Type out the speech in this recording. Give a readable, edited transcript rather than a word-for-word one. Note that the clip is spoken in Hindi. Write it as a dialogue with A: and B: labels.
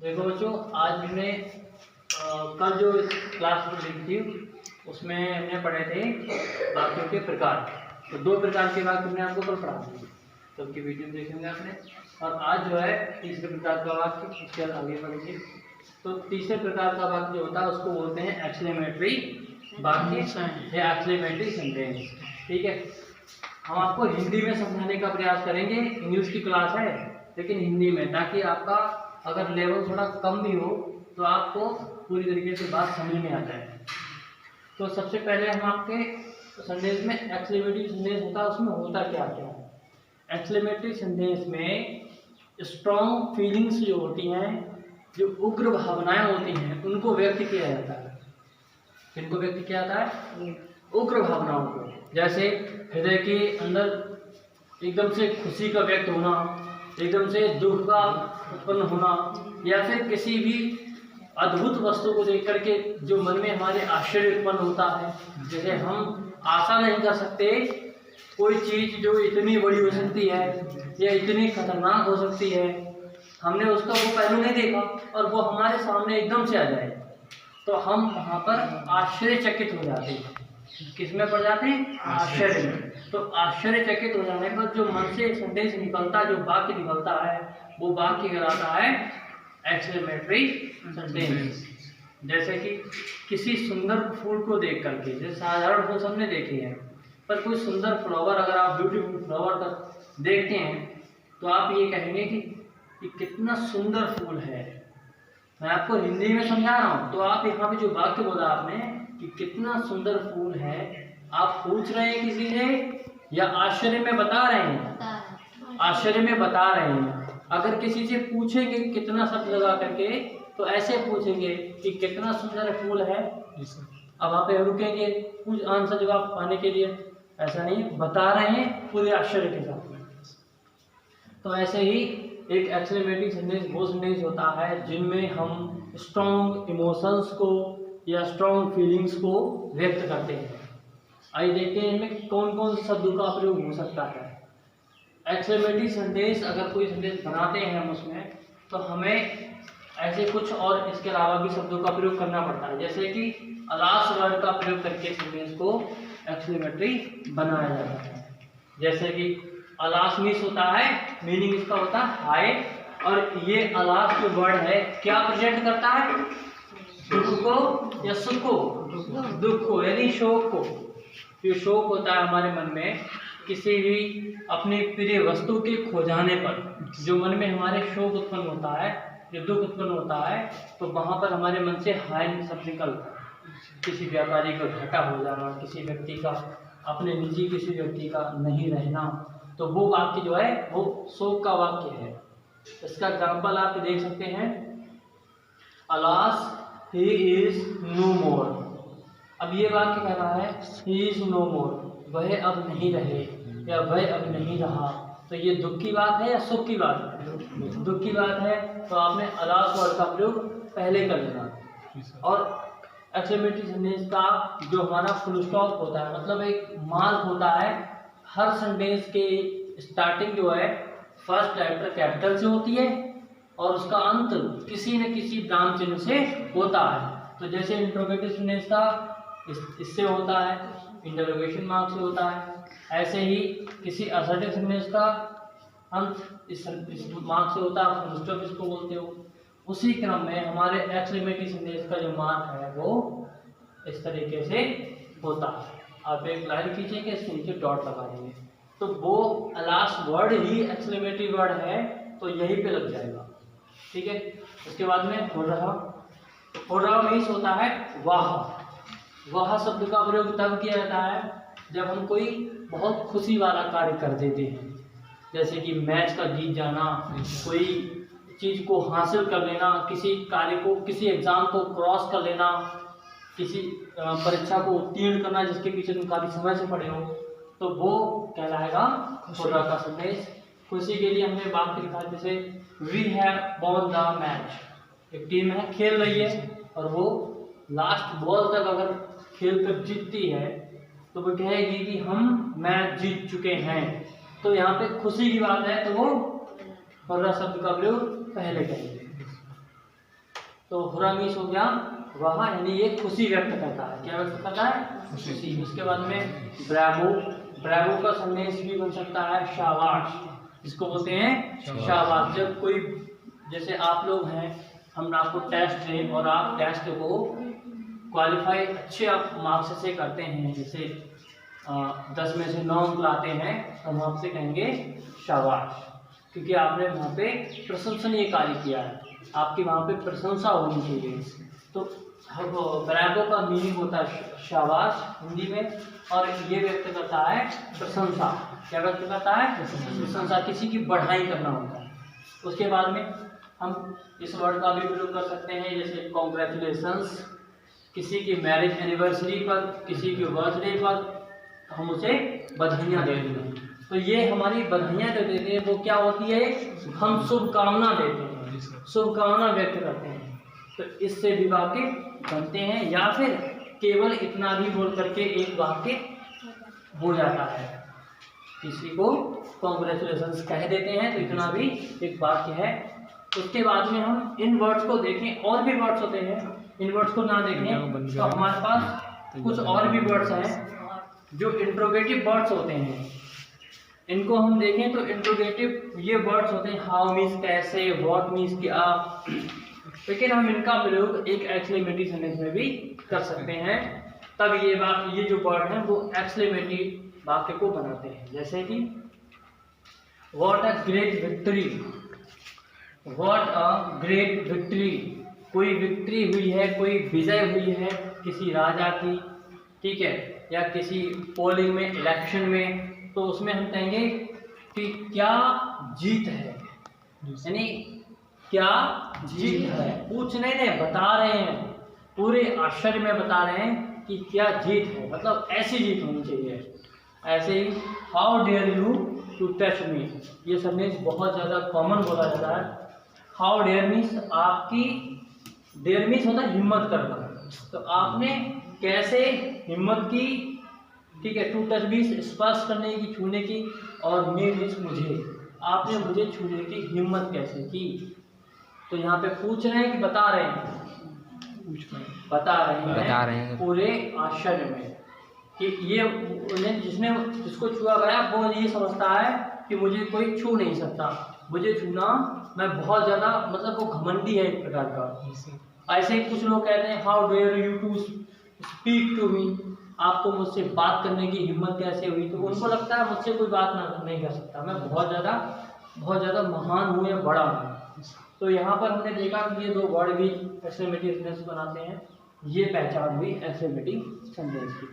A: देखो बच्चों, आज हमने कल जो क्लास में ली थी उसमें हमने पढ़े थे वाक्यों के प्रकार। तो दो प्रकार के वाक्य हमने आपको कल पढ़ा दिए, तो उनकी वीडियो देखेंगे आपने। और आज जो है तीसरे प्रकार का वाक्य, उसके बाद आगे पढ़ेंगे। तो तीसरे प्रकार का वाक्य जो होता है उसको बोलते हैं एक्सक्लेमेटरी वाक्य या एक्सक्लेमेटरी सेंटेंस। ठीक है, हम आपको हिंदी में समझाने का प्रयास करेंगे। इंग्लिश की क्लास है लेकिन हिंदी में, ताकि आपका अगर लेवल थोड़ा कम भी हो तो आपको पूरी तरीके से बात समझ में आ जाए। तो सबसे पहले हम आपके सेंटेंस में एक्सक्लेमेटरी सेंटेंस होता है, उसमें होता क्या क्या है। एक्सक्लेमेटरी सेंटेंस में स्ट्रॉन्ग फीलिंग्स जो होती हैं, जो उग्र भावनाएं होती हैं, उनको व्यक्त किया जाता है। किनको व्यक्त किया जाता है? उग्र भावनाओं को। जैसे हृदय के अंदर एकदम से खुशी का व्यक्त होना, एकदम से दुख का उत्पन्न होना, या फिर किसी भी अद्भुत वस्तु को देख करके जो मन में हमारे आश्चर्य उत्पन्न होता है। जैसे हम आशा नहीं कर सकते कोई चीज जो इतनी बड़ी हो सकती है या इतनी खतरनाक हो सकती है, हमने उसका वो पहलू नहीं देखा और वो हमारे सामने एकदम से आ जाए, तो हम वहाँ पर आश्चर्यचकित हो जाते हैं। किसमें पड़ जाते हैं? आश्चर्य में। तो आश्चर्यचकित हो जाने पर जो मन से सेंटेंस निकलता है, जो वाक्य निकलता है, वो वाक्य कहलाता है एक्सक्लेमेटरी सेंटेंस। जैसे कि किसी सुंदर फूल को देख करके, जैसे साधारण फूल सबने देखे हैं, पर कोई सुंदर फ्लावर अगर आप ब्यूटीफुल फ्लावर का देखते हैं तो आप ये कहेंगे कि कितना सुंदर फूल है। मैं आपको हिंदी में समझा रहा हूँ, तो आप यहाँ पे जो वाक्य बोला आपने कि कितना सुंदर फूल है, आप पूछ रहे हैं किसी से या आश्चर्य में बता रहे हैं? आश्चर्य में बता रहे हैं। अगर किसी से पूछेंगे कितना शब्द लगा करके, तो ऐसे पूछेंगे कि कितना सुंदर फूल है। अब वहाँ पे रुकेंगे कुछ आंसर जवाब पाने के लिए, ऐसा नहीं, बता रहे हैं पूरे आश्चर्य के साथ में। तो ऐसे ही एक एक्सक्लेमेटरी सेंटेंस वो सेंटेंस होता है जिनमें हम स्ट्रॉन्ग इमोशंस को या स्ट्रॉन्ग फीलिंग्स को व्यक्त करते हैं। आइए देखते हैं इनमें कौन कौन से शब्दों का प्रयोग हो सकता है। एक्सक्लेमेटरी सेंटेंस अगर कोई सेंटेंस बनाते हैं हम उसमें, तो हमें ऐसे कुछ और इसके अलावा भी शब्दों का प्रयोग करना पड़ता है। जैसे कि अलास वर्ड का प्रयोग करके सेंटेंस को एक्सक्लेमेटरी बनाया जाता है। जैसे कि अलास मीन्स होता है, मीनिंग इसका होता है हाय, और ये अलास जो वर्ड है क्या प्रेजेंट करता है? दुख को या सुख को? दुख को, यानी शोक को। जो शोक होता है हमारे मन में किसी भी अपनी प्रिय वस्तु के खो जाने पर, जो मन में हमारे शोक उत्पन्न होता है, जो दुख उत्पन्न होता है, तो वहाँ पर हमारे मन से हाय शब्द निकलता है। किसी व्यापारी का घाटा हो जाना, किसी व्यक्ति का, अपने निजी किसी व्यक्ति का नहीं रहना, तो वो वाक्य जो है वो शोक का वाक्य है। इसका एग्जाम्पल आप देख सकते हैं, अलास ही इज नो मोर। अब ये वाक्य कह रहा है ही इज नो मोर, वह अब नहीं रहे या वह अब नहीं रहा। तो ये दुख की बात है या सुख की बात है? दुख की बात है, तो आपने अलास वर्ड का प्रयोग पहले कर लेना। और एक्सक्लेमेटरी सेंटेंस का जो हमारा फुल स्टॉप होता है, मतलब एक मार्क होता है, हर सेंटेंस के स्टार्टिंग जो है फर्स्ट लेटर कैपिटल से होती है और उसका अंत किसी न किसी विराम चिन्ह से होता है। तो जैसे इंट्रोगेटिव सेंटेंस का इससे होता है, इंटरोगेशन मार्क से होता है, ऐसे ही किसी असर्टिव सेंटेंस का अंत इस मार्क से होता है, फुल स्टॉप इसको बोलते हो। उसी क्रम में हमारे एक्सक्लेमेटरी सेंटेंस का जो मार्क है वो इस तरीके से होता है। आप एक लाइन खींचेंगे, इसके नीचे डॉट लगा देंगे, तो वो लास्ट वर्ड ही एक्सक्लेमेटरी वर्ड है, तो यहीं पे लग जाएगा। ठीक है, उसके बाद में हो रहा मीन्स होता है वाह। वाह शब्द का प्रयोग तब किया जाता है जब हम कोई बहुत खुशी वाला कार्य कर देते हैं, जैसे कि मैच का जीत जाना, कोई चीज को हासिल कर लेना, किसी कार्य को, किसी एग्जाम को क्रॉस कर लेना, किसी परीक्षा को उत्तीर्ण करना जिसके पीछे तुम काफी समय से पढ़े हो, तो वो कहलाएगा होरा का सेंटेंस। खुशी के लिए हमने वाक्य लिखा, जैसे we have won the match. एक टीम है, खेल रही है, और वो लास्ट बॉल तक अगर खेल कर जीतती है तो वो कहेगी कि हम मैच जीत चुके हैं। तो यहाँ पे खुशी की बात है, तो वो होरा शब्द का प्रयोग पहले करेंगे। तो हुरा मीन्स हो गया वह, यानी ये खुशी व्यक्त करता है। क्या व्यक्त करता है? खुशी। उसके बाद में ब्रावो, ब्रावो का संदेश भी बन सकता है शाबाश, जिसको बोलते हैं शाबाश। जब कोई, जैसे आप लोग हैं, हम आपको टेस्ट दें और आप टेस्ट को क्वालिफाई अच्छे आप मार्क्स से करते हैं, जैसे 10 में से 9 अंक लाते हैं, तो हम आपसे कहेंगे शाबाश, क्योंकि आपने वहाँ पे प्रशंसनीय कार्य किया है, आपकी वहाँ पे प्रशंसा होनी चाहिए। तो ब्रावो का मीनिंग होता है शाबाश हिंदी में, और ये व्यक्त करता है प्रशंसा। क्या व्यक्त करता है? प्रशंसा, किसी की बढ़ाई करना होता है। उसके बाद में हम इस वर्ड का भी प्रयोग कर सकते हैं, जैसे कॉन्ग्रेचुलेशंस, किसी की मैरिज एनिवर्सरी पर, किसी की बर्थडे पर हम उसे बधाइयाँ दे देते हैं। तो ये हमारी बधाइयाँ जो देते हैं वो क्या होती है? हम शुभकामना देते हैं, शुभकामना व्यक्त करते हैं। तो इससे भी वाक्य बनते हैं, या फिर केवल इतना भी बोल करके एक वाक्य हो जाता है। किसी को कॉन्ग्रेचुलेशंस कह देते हैं तो इतना भी एक वाक्य है। उसके बाद में हम इन वर्ड्स को देखें, और भी वर्ड्स होते हैं, इन वर्ड्स को ना देखें तो हमारे पास कुछ और भी वर्ड्स हैं जो इंट्रोगेटिव वर्ड्स होते हैं। इनको हम देखें तो इंट्रोगेटिव ये वर्ड्स होते हैं, हाउ मीन्स कैसे, व्हाट मीन्स क्या, लेकिन हम इनका प्रयोग एक एक्सक्लेमेटरी सेंटेंस में भी कर सकते हैं। तब ये जो वर्ड है वो एक्सक्लेमेटरी वाक्य को बनाते हैं। जैसे कि what a great victory, what a great victory, कोई विक्ट्री हुई है, कोई विजय हुई है किसी राजा की, ठीक है, या किसी पोलिंग में, इलेक्शन में, तो उसमें हम कहेंगे कि क्या जीत है, यानी क्या जीत है। पूछ नहीं रहे, बता रहे हैं, पूरे आश्चर्य में बता रहे हैं कि क्या जीत है, मतलब ऐसी जीत होनी चाहिए। ऐसे ही how dare you to touch me, ये सेंटेंस बहुत ज़्यादा कॉमन बोला जाता है। हाउ डेयर मीन्स आपकी, डेयर मीन्स होता है हिम्मत करना, तो आपने कैसे हिम्मत की, ठीक है। टू टच मीन्स स्पर्श करने की, छूने की, और मी मीन्स मुझे, आपने मुझे छूने की हिम्मत कैसे की। तो यहाँ पे पूछ रहे हैं कि बता रहे हैं, बता रहे हैं पूरे आश्चर्य में कि ये जिसको छुआ गया वो ये समझता है कि मुझे कोई छू नहीं सकता, मुझे छूना, मैं बहुत ज़्यादा, मतलब वो घमंडी है एक प्रकार का। ऐसे ही कुछ लोग कहते हैं how dare you to speak to me, आपको मुझसे बात करने की हिम्मत कैसे हुई। तो उनको लगता है मुझसे कोई बात नहीं कर सकता, मैं बहुत ज़्यादा महान हूँ या बड़ा हूँ। तो यहाँ पर हमने देखा कि ये दो वर्ड भी एक्सक्लेमेटरी सेंटेंस बनाते हैं, ये पहचान हुई एक्सक्लेमेटरी सेंटेंस की।